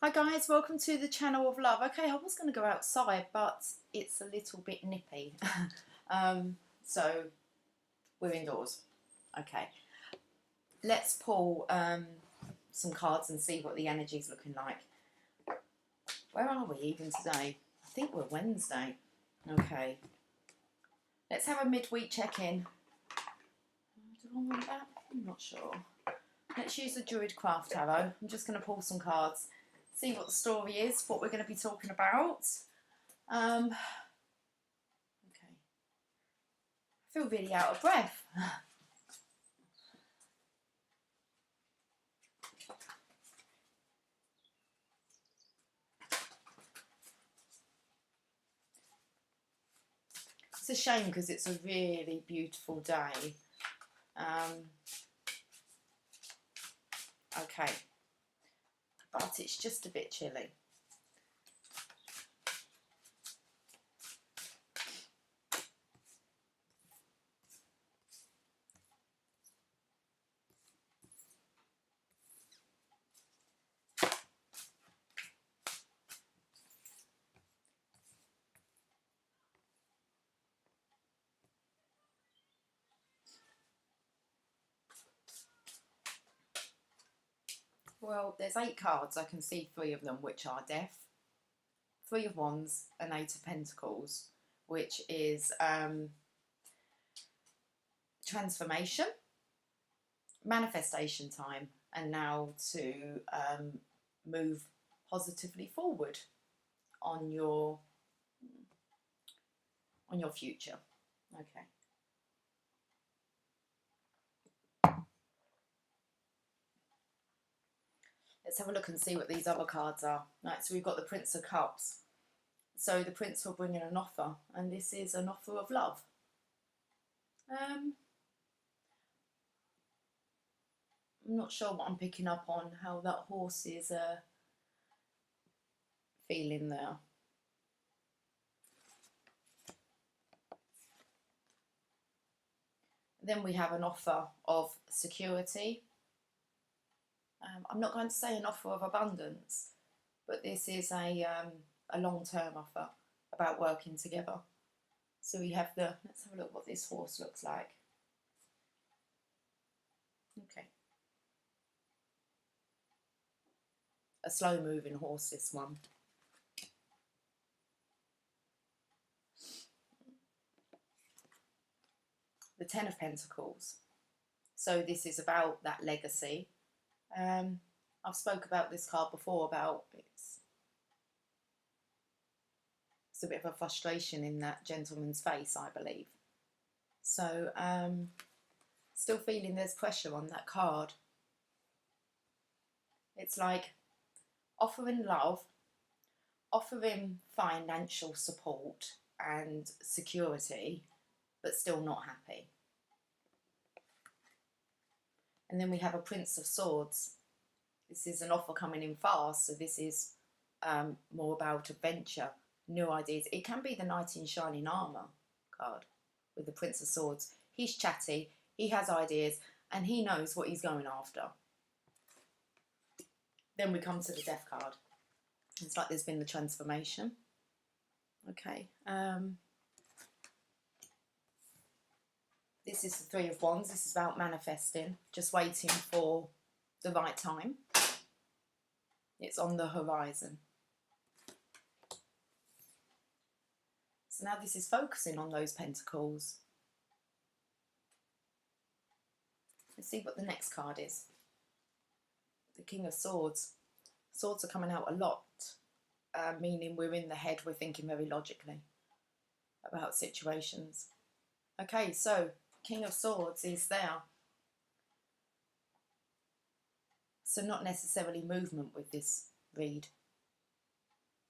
Hi guys, welcome to the channel of love. Okay, I was going to go outside, but it's a little bit nippy. So we're indoors. Okay, let's pull some cards and see what the energy is looking like. Where are we even today? I think we're Wednesday. Okay, let's have a midweek check-in. Do I want that? I'm not sure. Let's use the Druid Craft Tarot. I'm just going to pull some cards, see what the story is, what we're going to be talking about. Okay. I feel really out of breath. It's a shame because it's a really beautiful day. Okay. But it's just a bit chilly. Well, there's 8 cards. I can see 3 of them, which are death, 3 of Wands, and 8 of Pentacles, which is transformation, manifestation time, and now to move positively forward on your future. Okay. Let's have a look and see what these other cards are. Right, so we've got the Prince of Cups. So the Prince will bring in an offer, and this is an offer of love. I'm not sure what I'm picking up on, how that horse is feeling there. Then we have an offer of security. I'm not going to say an offer of abundance, but this is a long-term offer about working together. So we have let's have a look what this horse looks like. Okay. A slow-moving horse, this one. The Ten of Pentacles. So this is about that legacy. I've spoke about this card before, about it's a bit of a frustration in that gentleman's face, I believe. So still feeling there's pressure on that card. It's like offering love, offering financial support and security, but still not happy. And then we have a Prince of Swords. This is an offer coming in fast, so this is more about adventure, new ideas. It can be the Knight in Shining Armour card with the Prince of Swords. He's chatty, he has ideas, and he knows what he's going after. Then we come to the Death card. It's like there's been the transformation. Okay. This is the Three of Wands. This is about manifesting, just waiting for the right time. It's on the horizon. So now this is focusing on those pentacles. Let's see what the next card is. The King of Swords. Swords are coming out a lot, meaning we're in the head, we're thinking very logically about situations. Okay, so King of Swords is there. So not necessarily movement with this read.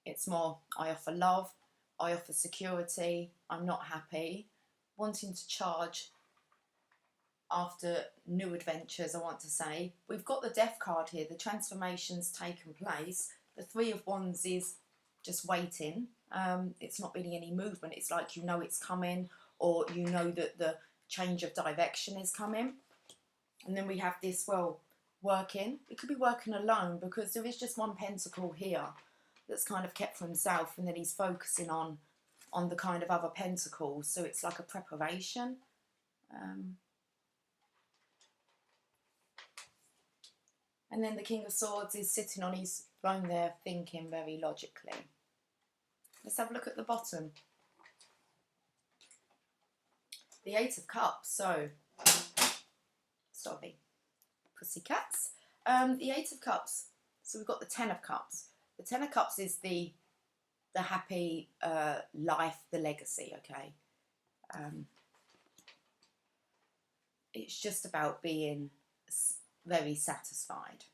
It's more, I offer love, I offer security, I'm not happy, wanting to charge after new adventures, I want to say. We've got the Death card here, the transformation's taken place. The Three of Wands is just waiting. It's not really any movement. It's like you know it's coming, or you know that the change of direction is coming. And then we have this, well, working. It could be working alone, because there is just one pentacle here that's kind of kept for himself, and then he's focusing on the kind of other pentacles. So it's like a preparation. And then the King of Swords is sitting on his throne there, thinking very logically. Let's have a look at the bottom. The Eight of Cups. So, sorry, pussycats. The Eight of Cups. So we've got the Ten of Cups. The Ten of Cups is the happy life, the legacy, okay? It's just about being very satisfied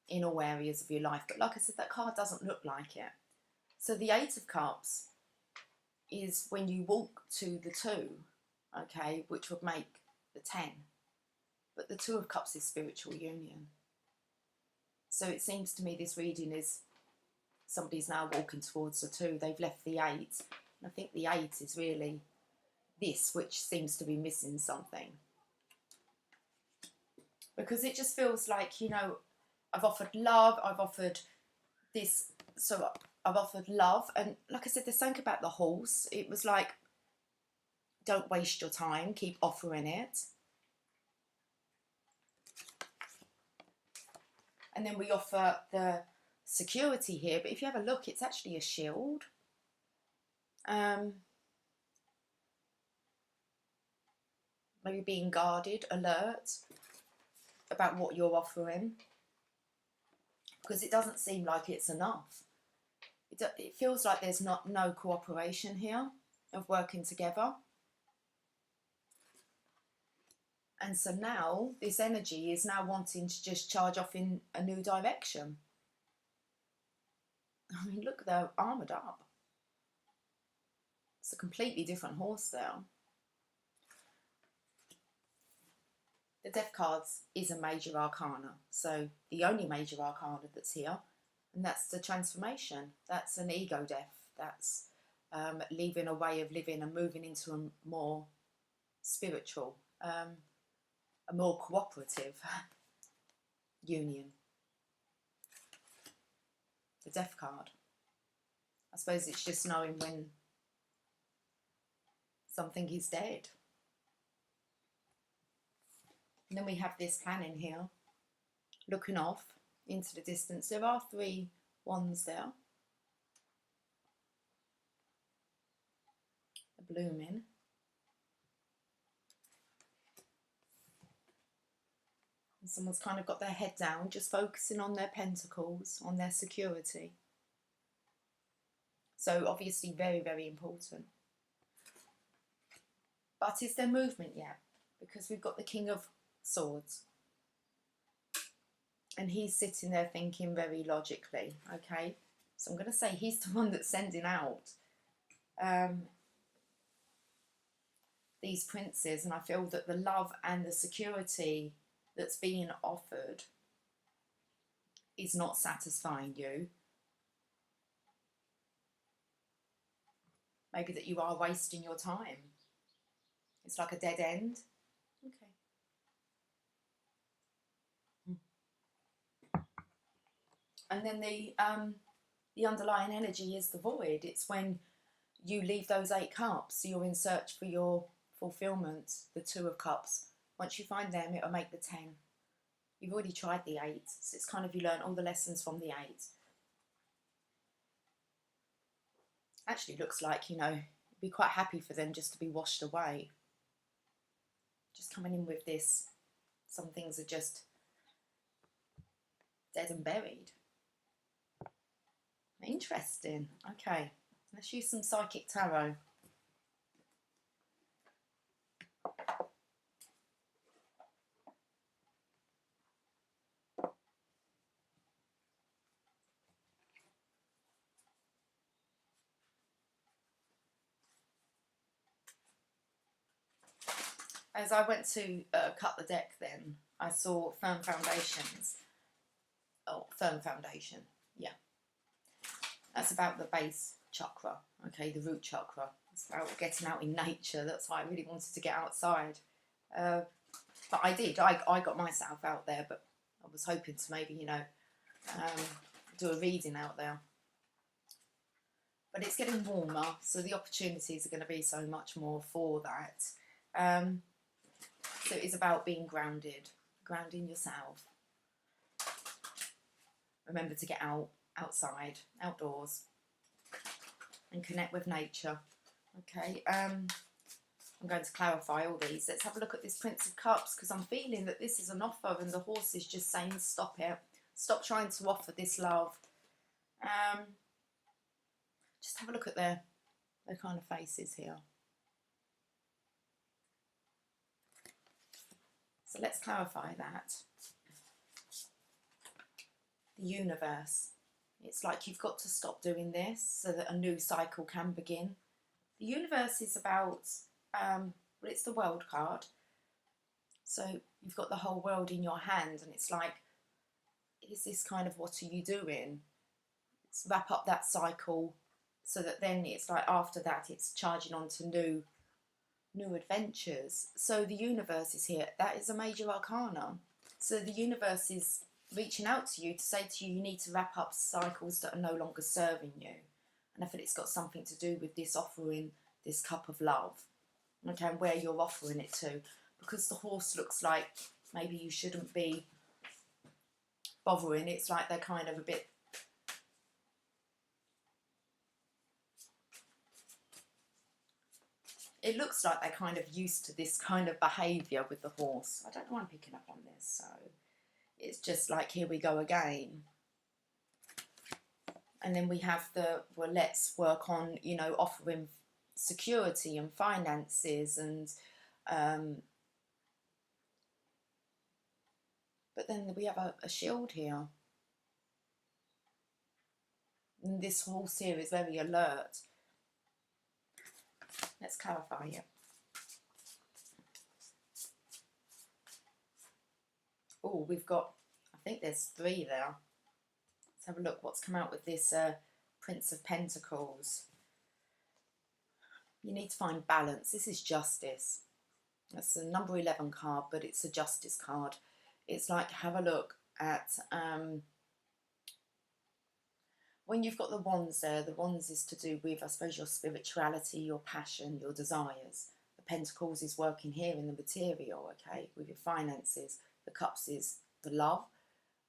in all areas of your life. But like I said, that card doesn't look like it. So the Eight of Cups is when you walk to the Two, okay, which would make the 10. But the Two of Cups is spiritual union. So it seems to me this reading is somebody's now walking towards the 2. They've left the 8. And I think the 8 is really this, which seems to be missing something. Because it just feels like, you know, I've offered love, I've offered this, so I've offered love. And like I said, there's something about the horse. It was like, don't waste your time, keep offering it. And then we offer the security here, but if you have a look, it's actually a shield. Maybe being guarded, alert about what you're offering, because it doesn't seem like it's enough. It feels like there's no cooperation here of working together. And so now this energy is now wanting to just charge off in a new direction. I mean, look, they're armoured up. It's a completely different horse there. The Death cards is a major arcana. So the only major arcana that's here, and that's the transformation. That's an ego death. That's leaving a way of living and moving into a more spiritual, a more cooperative union. The Death card. I suppose it's just knowing when something is dead. And then we have this planning here, looking off into the distance. There are 3 wands there. A blooming. And someone's kind of got their head down, just focusing on their pentacles, on their security. So obviously very, very important. But is there movement yet? Because we've got the King of Swords. And he's sitting there thinking very logically, okay? So I'm going to say he's the one that's sending out these princes. And I feel that the love and the security that's being offered is not satisfying you. Maybe that you are wasting your time. It's like a dead end. Okay. And then the underlying energy is the void. It's when you leave those 8 cups, you're in search for your fulfillment, the 2 of cups. Once you find them, it'll make the 10. You've already tried the 8, so it's kind of you learn all the lessons from the 8. Actually looks like, you know, you'd be quite happy for them just to be washed away. Just coming in with this, some things are just dead and buried. Interesting. Okay, let's use some psychic tarot. As I went to cut the deck then, I saw firm foundations. Oh, firm foundation, yeah. That's about the base chakra, okay, the root chakra. It's about getting out in nature. That's why I really wanted to get outside. But I did. I got myself out there, but I was hoping to maybe, you know, do a reading out there. But it's getting warmer, so the opportunities are going to be so much more for that. So it's about being grounded, grounding yourself. Remember to get outside, outdoors, and connect with nature. Okay, I'm going to clarify all these. Let's have a look at this Prince of Cups, because I'm feeling that this is an offer and the horse is just saying stop it. Stop trying to offer this love. Just have a look at their kind of faces here. So let's clarify that. The universe. It's like you've got to stop doing this so that a new cycle can begin. The universe is about, well, it's the world card. So you've got the whole world in your hand, and it's like, is this kind of what are you doing? Let's wrap up that cycle so that then it's like after that it's charging on to new adventures. So the universe is here. That is a major arcana. So the universe is reaching out to you to say to you, you need to wrap up cycles that are no longer serving you. And I feel it's got something to do with this offering, this cup of love. Okay, and where you're offering it to. Because the horse looks like maybe you shouldn't be bothering. It's like they're kind of a bit... It looks like they're kind of used to this kind of behaviour with the horse. I don't know why I'm picking up on this, so it's just like, here we go again. And then we have the, well, let's work on, you know, offering security and finances and... but then we have a shield here. And this horse here is very alert. Let's clarify it. Oh, we've got, I think there's 3 there. Let's have a look what's come out with this Prince of Pentacles. You need to find balance. This is justice. That's the number 11 card, but it's a justice card. It's like, have a look at... when you've got the wands there, the wands is to do with, I suppose, your spirituality, your passion, your desires. The pentacles is working here in the material, okay, with your finances. The cups is the love.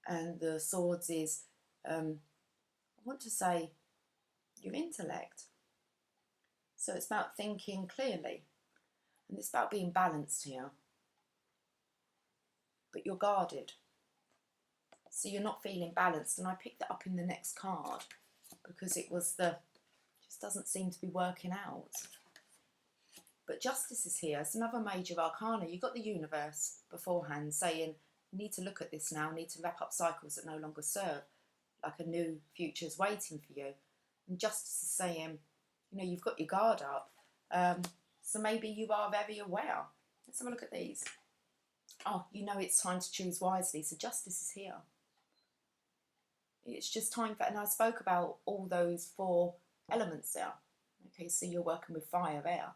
And the swords is, I want to say, your intellect. So it's about thinking clearly. And it's about being balanced here. But you're guarded. So you're not feeling balanced. And I picked that up in the next card because it was the, just doesn't seem to be working out. But justice is here. It's another major arcana. You've got the universe beforehand saying, you need to look at this now, need to wrap up cycles that no longer serve. Like a new future's waiting for you. And justice is saying, you know, you've got your guard up. So maybe you are very aware. Let's have a look at these. Oh, you know it's time to choose wisely. So justice is here. It's just time for, and I spoke about all those 4 elements there. Okay, so you're working with fire, air,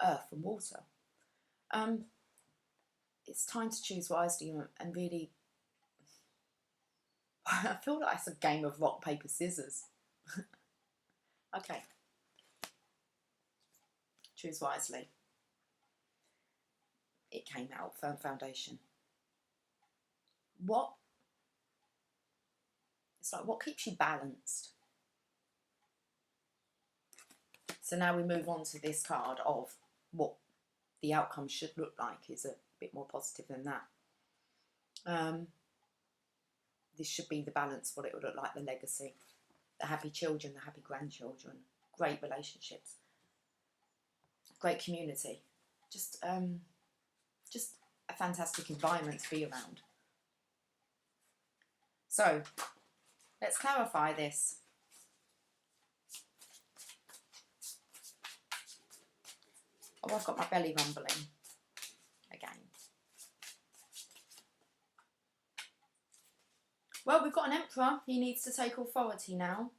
earth and water. It's time to choose wisely and really, I feel like it's a game of rock, paper, scissors. Okay. Choose wisely. It came out, firm foundation. What? It's like, what keeps you balanced? So now we move on to this card of what the outcome should look like is a bit more positive than that. This should be the balance, what it would look like, the legacy. The happy children, the happy grandchildren, great relationships, great community. Just a fantastic environment to be around. So, let's clarify this. Oh, I've got my belly rumbling again. Well, we've got an emperor. He needs to take authority now.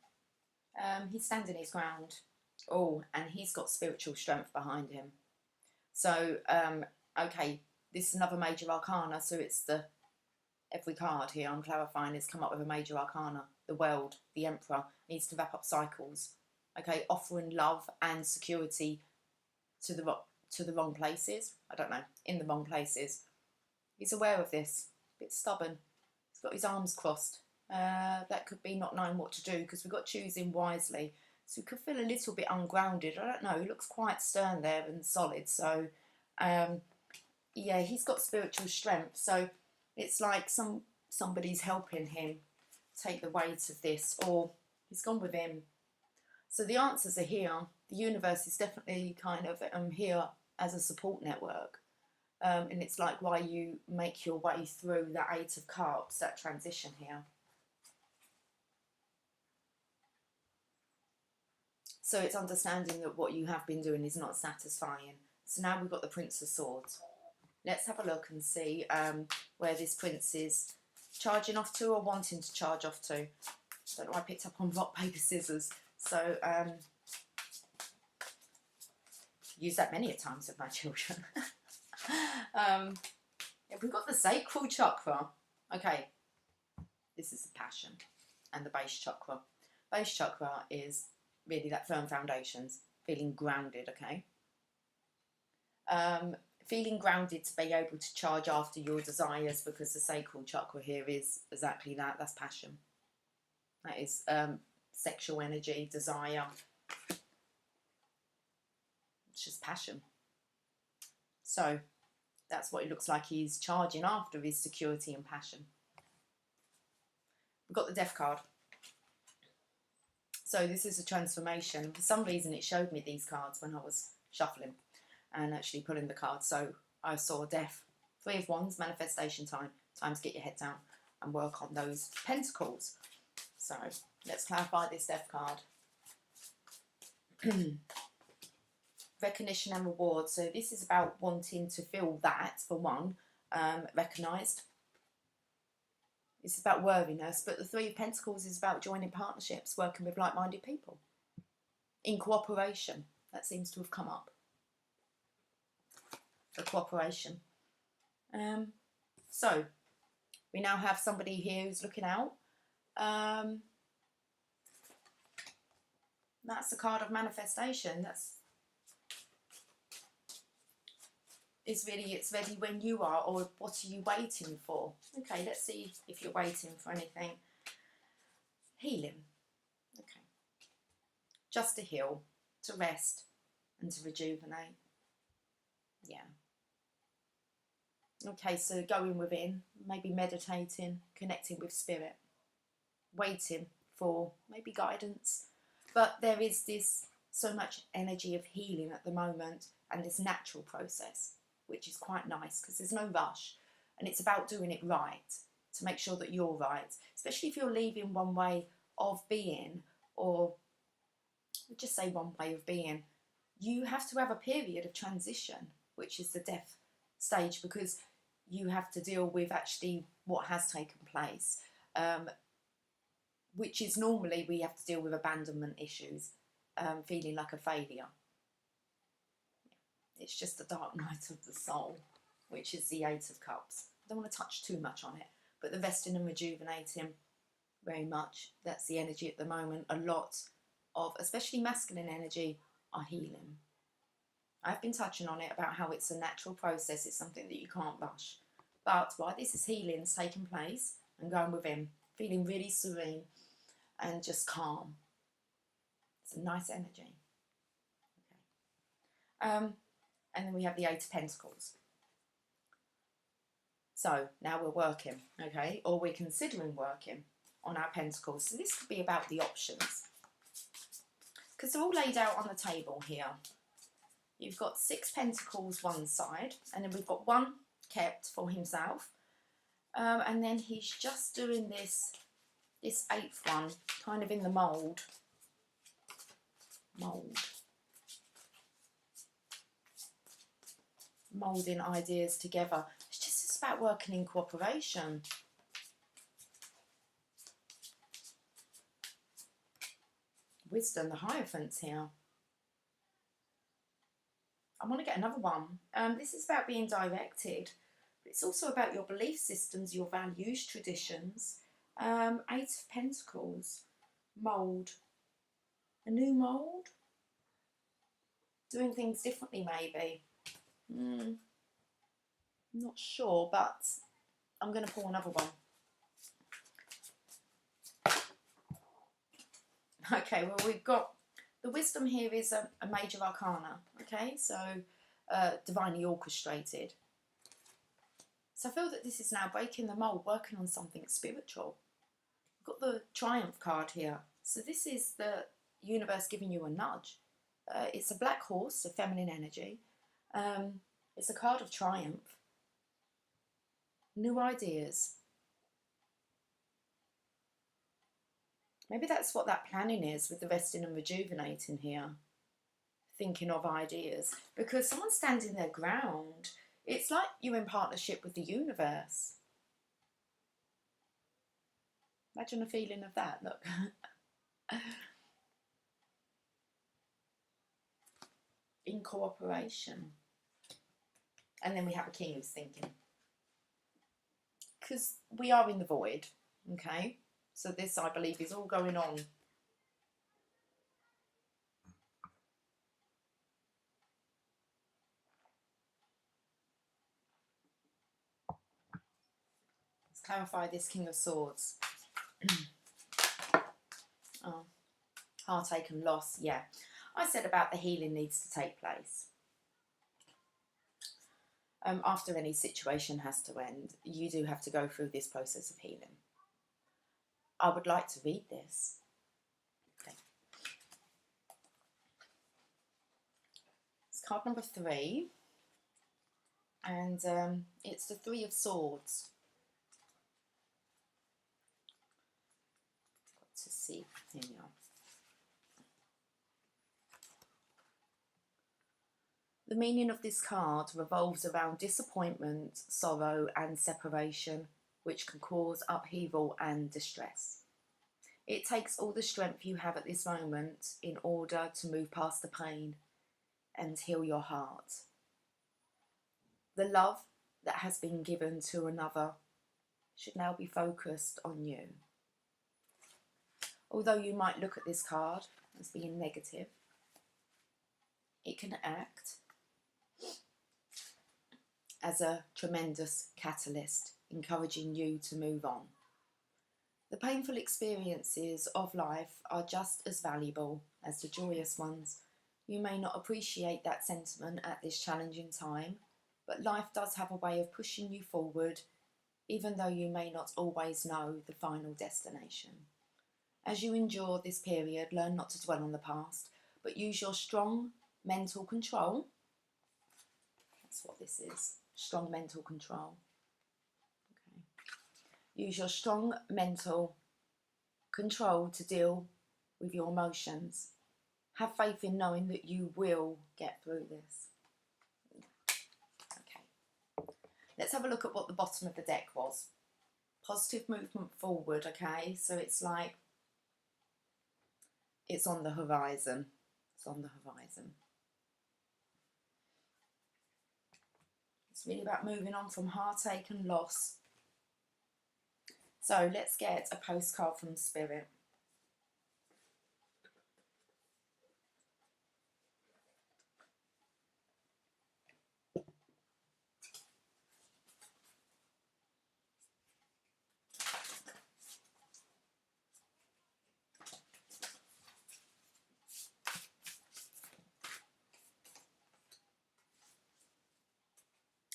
He's standing his ground. Oh, and he's got spiritual strength behind him. So, okay, this is another major arcana. So it's the every card here I'm clarifying has come up with a major arcana. The World, the Emperor, needs to wrap up cycles. Okay, offering love and security to the wrong places. I don't know, in the wrong places. He's aware of this. A bit stubborn. He's got his arms crossed. That could be not knowing what to do, because we've got choosing wisely. So he could feel a little bit ungrounded. I don't know. He looks quite stern there and solid. So, yeah, he's got spiritual strength. So it's like somebody's helping him take the weight of this, or he's gone with him. So the answers are here. The universe is definitely kind of here as a support network. And it's like why you make your way through that Eight of Cups, that transition here. So it's understanding that what you have been doing is not satisfying. So now we've got the Prince of Swords. Let's have a look and see where this prince is charging off to, or wanting to charge off to. I don't know, I picked up on rock, paper, scissors. So, use that many a times with my children. We've got the sacral chakra. Okay, this is the passion, and the base chakra. Base chakra is really that firm foundations, feeling grounded, okay? Feeling grounded to be able to charge after your desires, because the sacral chakra here is exactly that. That's passion. That is sexual energy, desire. It's just passion. So that's what it looks like he's charging after, is security and passion. We've got the Death card. So this is a transformation. For some reason it showed me these cards when I was shuffling and actually pulling the cards. So I saw Death. Three of Wands, manifestation time. Time to get your head down and work on those pentacles. So let's clarify this Death card. Recognition and reward. So this is about wanting to feel that, for one, recognised. It's about worthiness, but the Three of Pentacles is about joining partnerships, working with like-minded people. In cooperation. That seems to have come up. For cooperation. So, we now have somebody here who's looking out. That's the card of manifestation. It's ready when you are, or what are you waiting for? Okay, let's see if you're waiting for anything. Healing. Okay. Just to heal, to rest, and to rejuvenate. Yeah. Okay, so going within, maybe meditating, connecting with spirit, waiting for maybe guidance. But there is this so much energy of healing at the moment, and this natural process, which is quite nice because there's no rush, and it's about doing it right to make sure that you're right, especially if you're leaving one way of being, or just say one way of being. You have to have a period of transition, which is the Death stage, because you have to deal with actually what has taken place, which is normally we have to deal with abandonment issues, feeling like a failure. It's just the dark night of the soul, which is the Eight of Cups. I don't want to touch too much on it, but the resting and rejuvenating, very much. That's the energy at the moment. A lot of, especially masculine energy, are healing. I've been touching on it about how it's a natural process. It's something that you can't rush. But while this is healing, it's taking place, and going within, feeling really serene and just calm. It's a nice energy. Okay. And then we have the Eight of Pentacles. So now we're working, okay, or we're considering working on our pentacles. So this could be about the options, because they're all laid out on the table here. You've got 6 pentacles one side, and then we've got one kept for himself, and then he's just doing this 8th one kind of in the mould. Moulding ideas together. It's about working in cooperation. Wisdom, the Hierophants here. I want to get another one. This is about being directed. It's also about your belief systems, your values, traditions. Eight of Pentacles, mould, a new mould, doing things differently maybe. Not sure, but I'm going to pull another one. Okay, well, we've got the wisdom here is a major arcana, okay, so divinely orchestrated. So I feel that this is now breaking the mould, working on something spiritual. We've got the Triumph card here. So this is the universe giving you a nudge. It's a black horse, a feminine energy. It's a card of triumph. New ideas. Maybe that's what that planning is with the resting and rejuvenating here. Thinking of ideas. Because someone's standing their ground. It's like you're in partnership with the universe. Imagine a feeling of that, look. In cooperation. And then we have a king who's thinking. Because we are in the void, okay? So this, I believe, is all going on. Let's clarify this King of Swords. Oh, heartache and loss, yeah. I said about the healing needs to take place. After any situation has to end, you do have to go through this process of healing. I would like to read this. Okay. It's card number 3. And it's the 3 of Swords. Got to see. Here we are. The meaning of this card revolves around disappointment, sorrow and separation, which can cause upheaval and distress. It takes all the strength you have at this moment in order to move past the pain and heal your heart. The love that has been given to another should now be focused on you. Although you might look at this card as being negative, it can act as a tremendous catalyst, encouraging you to move on. The painful experiences of life are just as valuable as the joyous ones. You may not appreciate that sentiment at this challenging time, but life does have a way of pushing you forward, even though you may not always know the final destination. As you endure this period, learn not to dwell on the past, but use your strong mental control. That's what this is. Strong mental control. Okay. Use your strong mental control to deal with your emotions. Have faith in knowing that you will get through this. Okay. Let's have a look at what the bottom of the deck was. Positive movement forward, okay? So it's like it's on the horizon. It's on the horizon. It's really about moving on from heartache and loss. So let's get a postcard from Spirit.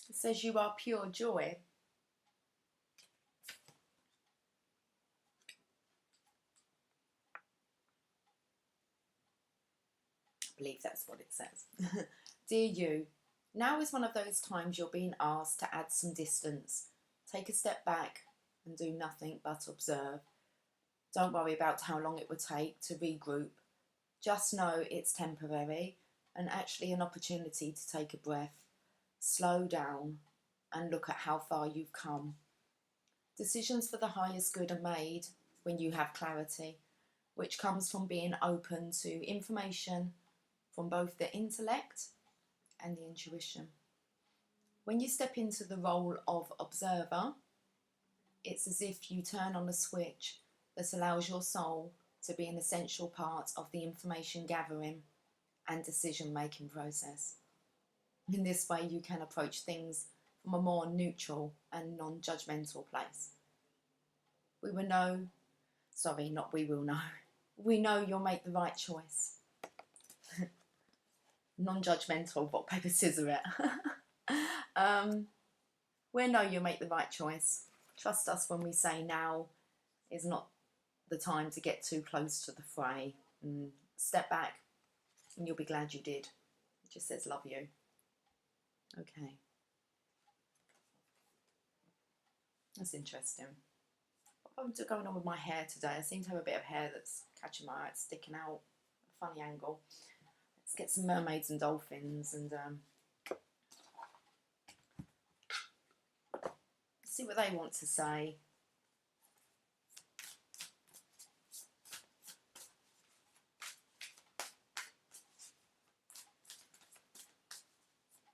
It says you are pure joy. I believe that's what it says. Dear you, now is one of those times you're being asked to add some distance. Take a step back and do nothing but observe. Don't worry about how long it would take to regroup. Just know it's temporary and actually an opportunity to take a breath. Slow down and look at how far you've come. Decisions for the highest good are made when you have clarity, which comes from being open to information from both the intellect and the intuition. When you step into the role of observer, it's as if you turn on a switch that allows your soul to be an essential part of the information gathering and decision making process. In this way, you can approach things from a more neutral and non-judgmental place. We will know, sorry, not we will know, we know you'll make the right choice. Non-judgmental, rock, paper, scissors. We know you'll make the right choice. Trust us when we say now is not the time to get too close to the fray. Step back and you'll be glad you did. It just says love you. Okay. That's interesting. What's going on with my hair today? I seem to have a bit of hair that's catching my eye. It's sticking out a funny angle. Let's get some mermaids and dolphins and see what they want to say.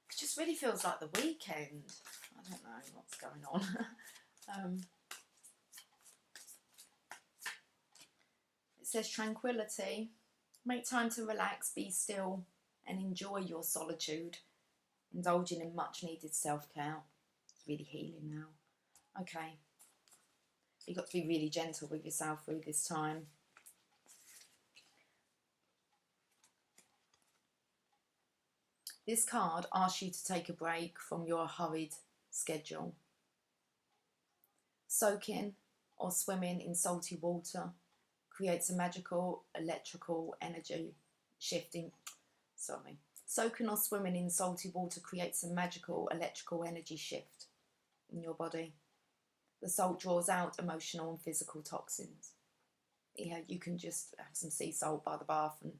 It just really feels like the weekend. I don't know what's going on. It says tranquility. Make time to relax, be still, and enjoy your solitude. Indulging in much needed self-care. It's really healing now. Okay. You've got to be really gentle with yourself through this time. This card asks you to take a break from your hurried schedule. Soaking or swimming in salty water creates a magical electrical energy shifting. Soaking or swimming in salty water creates a magical electrical energy shift in your body. The salt draws out emotional and physical toxins. Yeah, you can just have some sea salt by the bath and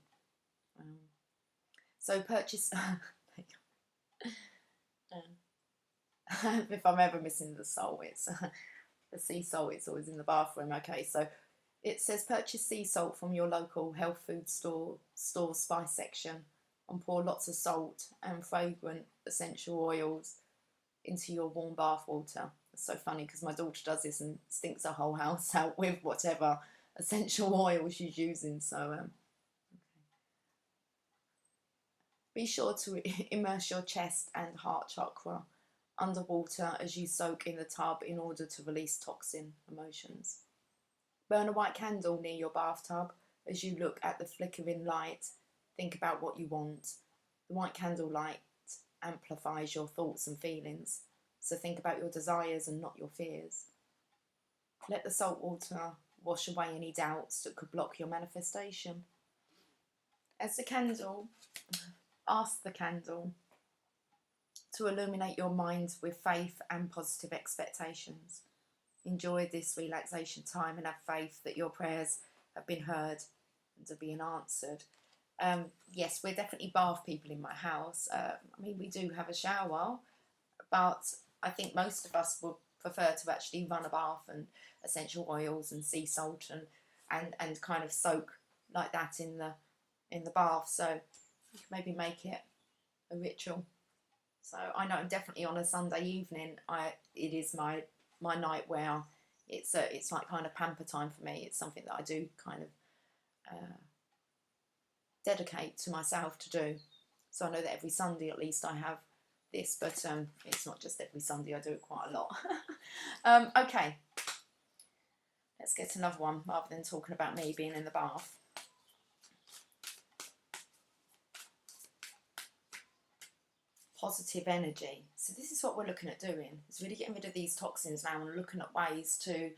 so purchase. If I'm ever missing the salt, it's the sea salt. It's always in the bathroom. Okay, so it says purchase sea salt from your local health food store spice section and pour lots of salt and fragrant essential oils into your warm bath water. It's so funny because my daughter does this and stinks her whole house out with whatever essential oil she's using. So okay. Be sure to immerse your chest and heart chakra underwater as you soak in the tub in order to release toxin emotions. Burn a white candle near your bathtub as you look at the flickering light. Think about what you want. The white candle light amplifies your thoughts and feelings, so think about your desires and not your fears. Let the salt water wash away any doubts that could block your manifestation. As the candle, ask the candle to illuminate your mind with faith and positive expectations. Enjoy this relaxation time and have faith that your prayers have been heard and are being answered. Yes, we're definitely bath people in my house. I mean, we do have a shower, but I think most of us would prefer to actually run a bath and essential oils and sea salt and kind of soak like that in the bath. So you can maybe make it a ritual. So I know definitely on a Sunday evening, it is my night where it's like kind of pamper time for me. It's something that I do kind of dedicate to myself to do. So I know that every Sunday at least I have this, but it's not just every Sunday, I do it quite a lot. Okay, let's get another one rather than talking about me being in the bath. Positive energy. So this is what we're looking at doing. It's really getting rid of these toxins now and looking at ways to,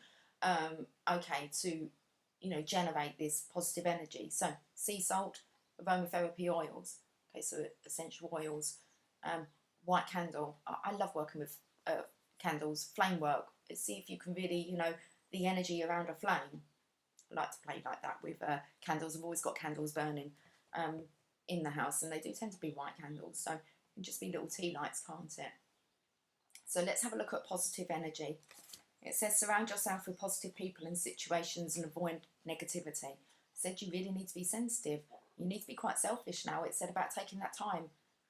generate this positive energy. So sea salt, aromatherapy oils. Okay, so essential oils. White candle. I love working with candles. Flame work. See if you can really, the energy around a flame. I like to play like that with candles. I've always got candles burning in the house, and they do tend to be white candles. So it can just be little tea lights, can't it? So let's have a look at positive energy. It says surround yourself with positive people and situations and avoid negativity. It said you really need to be sensitive. You need to be quite selfish now. It said about taking that time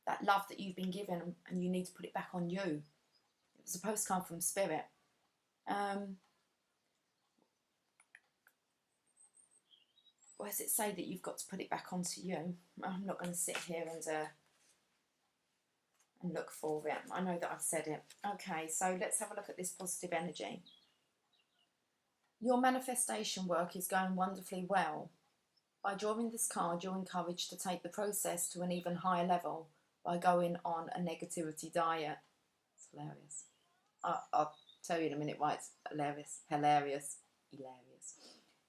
that love that you've been given, and you need to put it back on you. It was a postcard from Spirit. Where does it say that you've got to put it back onto you? I'm not going to sit here and look for it. I know that I've said it. Okay, so let's have a look at this positive energy. Your manifestation work is going wonderfully well. By drawing this card, you're encouraged to take the process to an even higher level by going on a negativity diet. It's hilarious. I'll tell you in a minute why it's hilarious.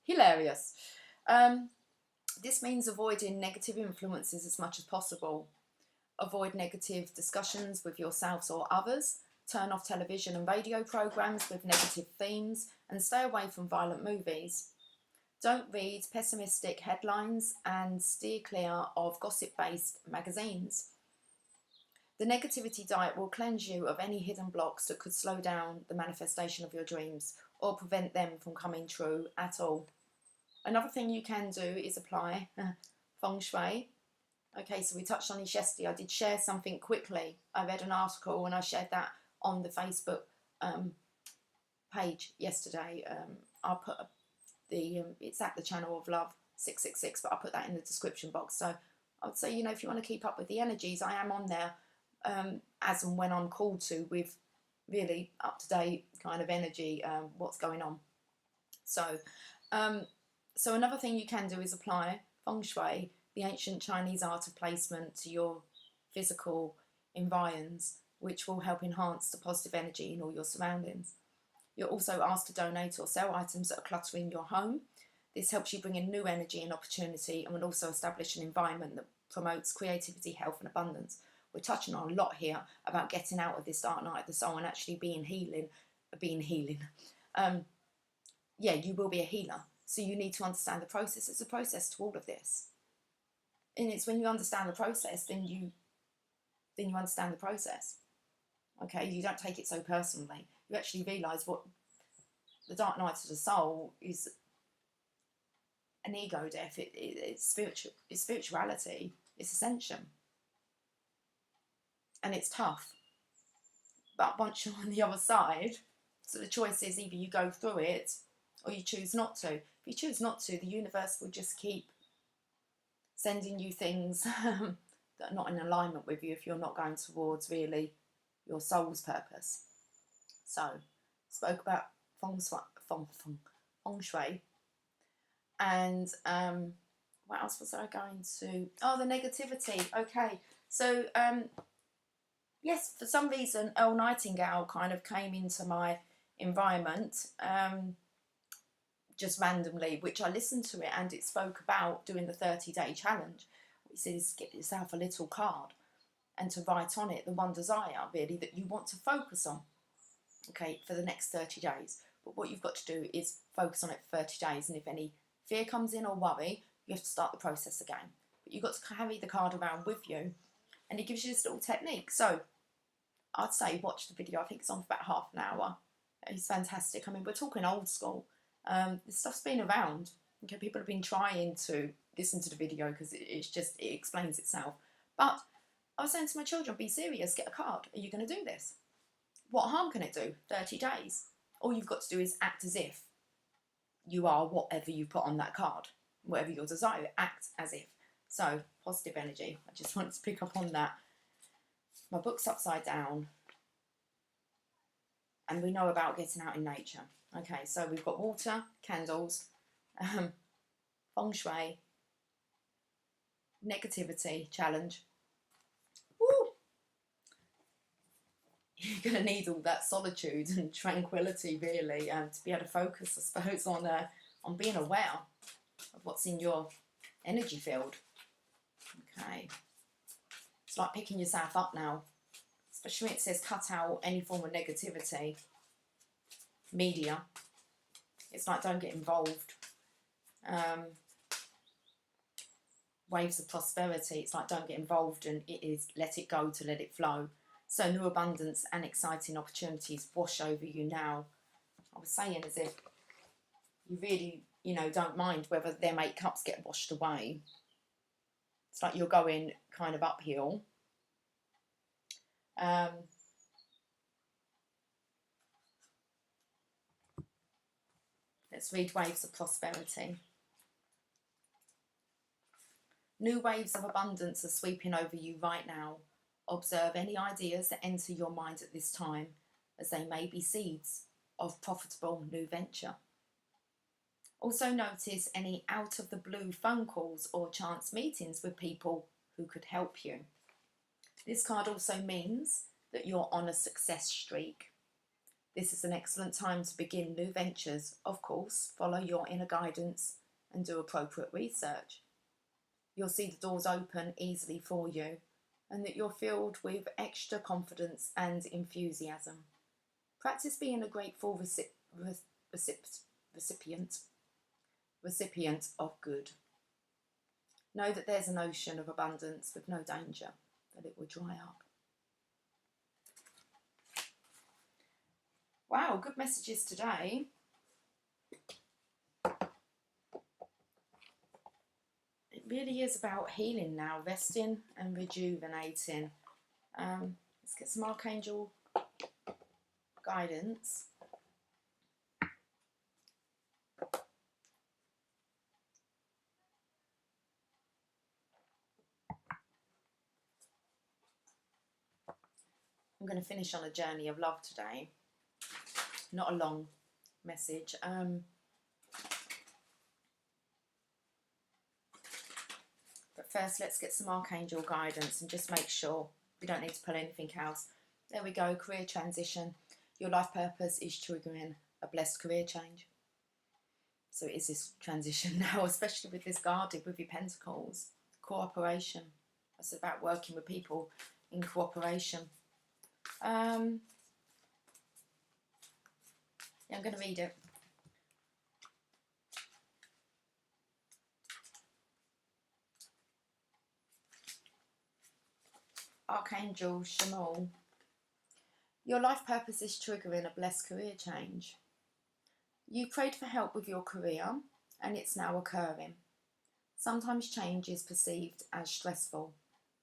Hilarious. This means avoiding negative influences as much as possible. Avoid negative discussions with yourselves or others. Turn off television and radio programs with negative themes, and stay away from violent movies. Don't read pessimistic headlines and steer clear of gossip-based magazines. The negativity diet will cleanse you of any hidden blocks that could slow down the manifestation of your dreams or prevent them from coming true at all. Another thing you can do is apply feng shui. Okay, so we touched on this yesterday. I did share something quickly. I read an article and I shared that on the Facebook page yesterday. I'll put it's at the Channel of Love 666, but I'll put that in the description box. So I would say, if you want to keep up with the energies, I am on there as and when I'm called to, with really up-to-date kind of energy, what's going on. So another thing you can do is apply feng shui, the ancient Chinese art of placement, to your physical environs, which will help enhance the positive energy in all your surroundings. You're also asked to donate or sell items that are cluttering your home. This helps you bring in new energy and opportunity, and will also establish an environment that promotes creativity, health and abundance. We're touching on a lot here about getting out of this dark night of the soul and actually being healing. You will be a healer. So you need to understand the process. It's a process to all of this. And it's when you understand the process, then you understand the process. Okay, you don't take it so personally. You actually realise what the dark night of the soul is. An ego death. It's spiritual. It's spirituality. It's ascension, and it's tough. But once you're on the other side, so the choice is either you go through it or you choose not to. If you choose not to, the universe will just keep sending you things that are not in alignment with you if you're not going towards really your soul's purpose. So, spoke about feng shui, and what else was I going to? Oh, the negativity. Okay, so yes, for some reason, Earl Nightingale kind of came into my environment just randomly, which I listened to it, and it spoke about doing the 30-day challenge. It says get yourself a little card and to write on it the one desire really that you want to focus on, okay, for the next 30 days. But what you've got to do is focus on it for 30 days, and if any fear comes in or worry, you have to start the process again. But you've got to carry the card around with you, and it gives you this little technique. So I'd say watch the video. I think it's on for about half an hour. It's fantastic. I mean, we're talking old school. This stuff's been around. Okay, people have been trying to listen to the video because it explains itself. But I was saying to my children, be serious, get a card. Are you going to do this? What harm can it do? 30 days. All you've got to do is act as if you are whatever you put on that card. Whatever your desire, act as if. So, positive energy. I just wanted to pick up on that. My book's upside down. And we know about getting out in nature. Okay, so we've got water, candles, feng shui, negativity, challenge. Woo! You're going to need all that solitude and tranquility, really, to be able to focus, I suppose, on being aware of what's in your energy field. Okay. It's like picking yourself up now. Especially when it says cut out any form of negativity. Media. It's like don't get involved. Waves of prosperity. It's like don't get involved, and it is let it go to let it flow. So new abundance and exciting opportunities wash over you now. I was saying as if you really, don't mind whether their cups get washed away. It's like you're going kind of uphill, Let's read waves of prosperity. New waves of abundance are sweeping over you right now. Observe any ideas that enter your mind at this time, as they may be seeds of profitable new venture. Also notice any out of the blue phone calls or chance meetings with people who could help you. This card also means that you're on a success streak. This is an excellent time to begin new ventures. Of course, follow your inner guidance and do appropriate research. You'll see the doors open easily for you and that you're filled with extra confidence and enthusiasm. Practice being a grateful recipient of good. Know that there's an ocean of abundance with no danger that it will dry up. Wow, good messages today. It really is about healing now, resting and rejuvenating. Let's get some Archangel Guidance. I'm going to finish on a journey of love today. Not a long message. But first, let's get some Archangel Guidance and just make sure we don't need to pull anything else. There we go, career transition. Your life purpose is triggering a blessed career change. So it is this transition now, especially with this guarded, with your pentacles. Cooperation. That's about working with people in cooperation. Yeah, I'm going to read it. Archangel Shamal. Your life purpose is triggering a blessed career change. You prayed for help with your career and it's now occurring. Sometimes change is perceived as stressful,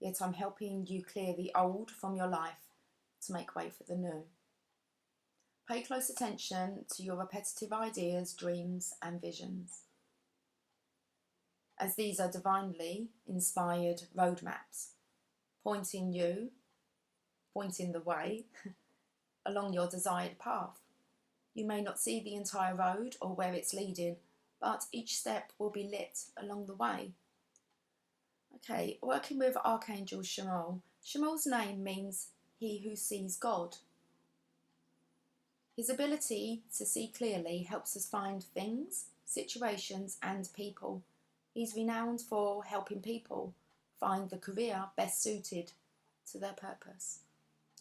yet I'm helping you clear the old from your life to make way for the new. Pay close attention to your repetitive ideas, dreams and visions, as these are divinely inspired roadmaps, pointing the way along your desired path. You may not see the entire road or where it's leading, but each step will be lit along the way. Okay, working with Archangel Shamal. Shamal's name means he who sees God. His ability to see clearly helps us find things, situations and people. He's renowned for helping people find the career best suited to their purpose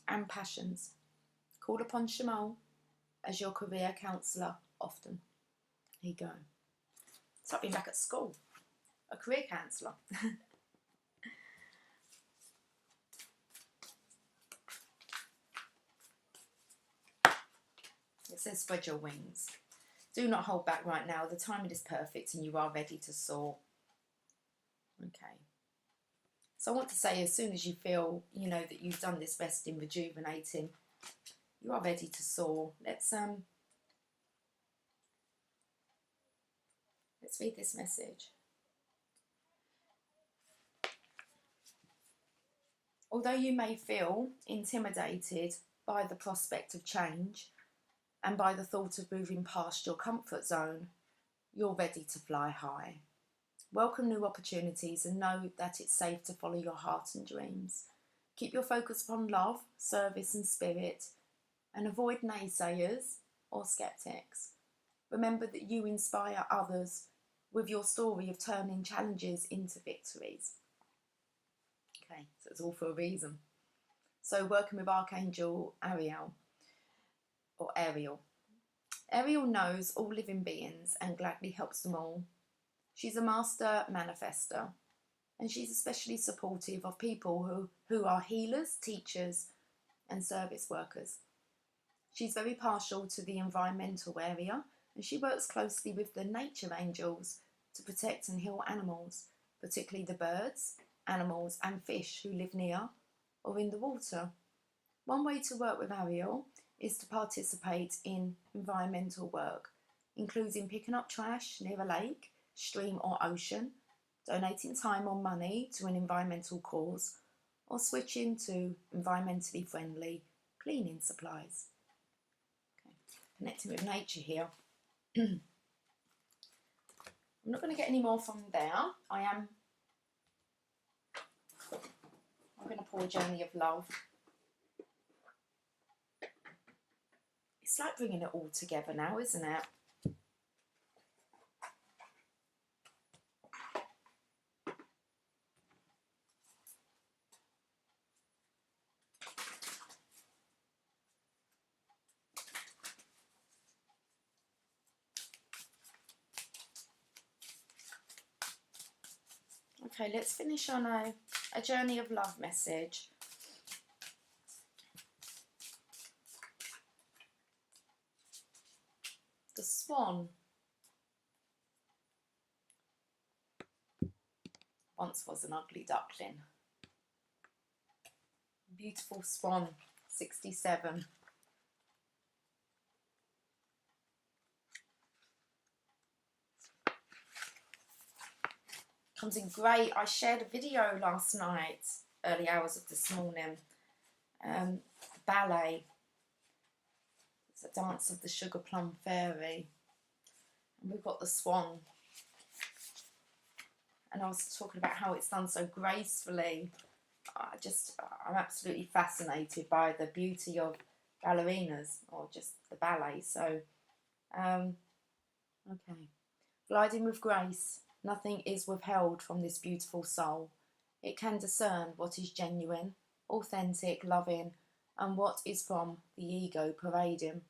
and passions. Call upon Shamal as your career counsellor often. Here you go. It's like being back at school. A career counsellor. It says spread your wings. Do not hold back right now. The timing is perfect and you are ready to soar. Okay. So I want to say, as soon as you feel, that you've done this resting, rejuvenating, you are ready to soar. Let's read this message. Although you may feel intimidated by the prospect of change and by the thought of moving past your comfort zone, you're ready to fly high. Welcome new opportunities and know that it's safe to follow your heart and dreams. Keep your focus upon love, service and spirit, and avoid naysayers or skeptics. Remember that you inspire others with your story of turning challenges into victories. Okay, so it's all for a reason. So working with Archangel Ariel. Ariel knows all living beings and gladly helps them all. She's a master manifester, and she's especially supportive of people who are healers, teachers and service workers. She's very partial to the environmental area, and she works closely with the nature angels to protect and heal animals, particularly the birds, animals and fish who live near or in the water. One way to work with Ariel is to participate in environmental work, including picking up trash near a lake, stream or ocean, donating time or money to an environmental cause, or switching to environmentally friendly cleaning supplies. Okay. Connecting with nature here. I'm not going to get any more from there. I'm going to pour a journey of love. It's like bringing it all together now, isn't it? Okay, let's finish on a journey of love message. The swan once was an ugly duckling. Beautiful swan, 67. Comes in grey. I shared a video last night, early hours of this morning. Ballet. It's a dance of the Sugar Plum Fairy. And we've got the swan. And I was talking about how it's done so gracefully. I'm absolutely fascinated by the beauty of ballerinas, or just the ballet. So, okay. Gliding with grace. Nothing is withheld from this beautiful soul. It can discern what is genuine, authentic, loving, and what is from the ego parading.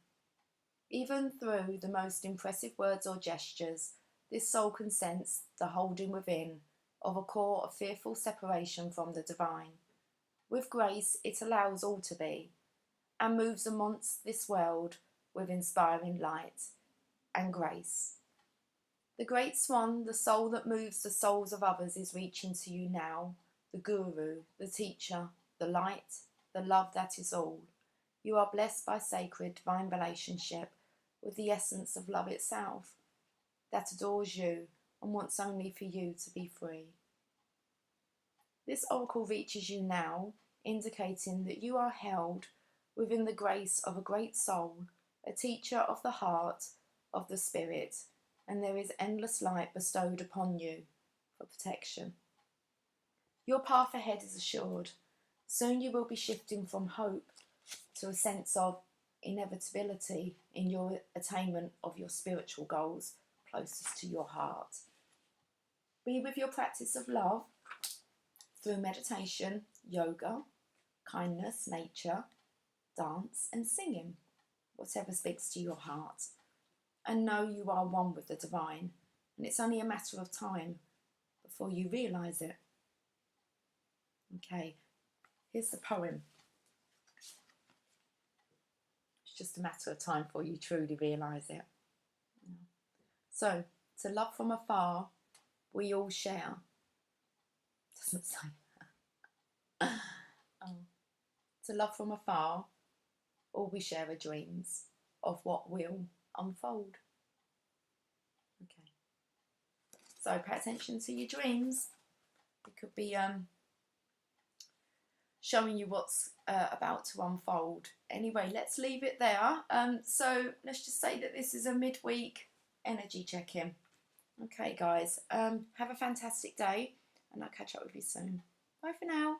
Even through the most impressive words or gestures, this soul can sense the holding within of a core of fearful separation from the divine. With grace, it allows all to be, and moves amongst this world with inspiring light and grace. The great swan, the soul that moves the souls of others, is reaching to you now, the guru, the teacher, the light, the love that is all. You are blessed by sacred divine relationship with the essence of love itself, that adores you and wants only for you to be free. This oracle reaches you now, indicating that you are held within the grace of a great soul, a teacher of the heart, of the spirit, and there is endless light bestowed upon you for protection. Your path ahead is assured. Soon you will be shifting from hope to a sense of inevitability in your attainment of your spiritual goals closest to your heart. Be with your practice of love through meditation, yoga, kindness, nature, dance and singing, whatever speaks to your heart. And know you are one with the divine, and it's only a matter of time before you realise it. Okay, here's the poem. It's just a matter of time before you truly realise it. So, to love from afar, we all share. Doesn't say that. To love from afar, all we share are dreams of what will unfold. Okay. So pay attention to your dreams. It could be showing you what's about to unfold. Anyway, let's leave it there. So let's just say that this is a midweek energy check-in. Okay, guys. Have a fantastic day, and I'll catch up with you soon. Bye for now.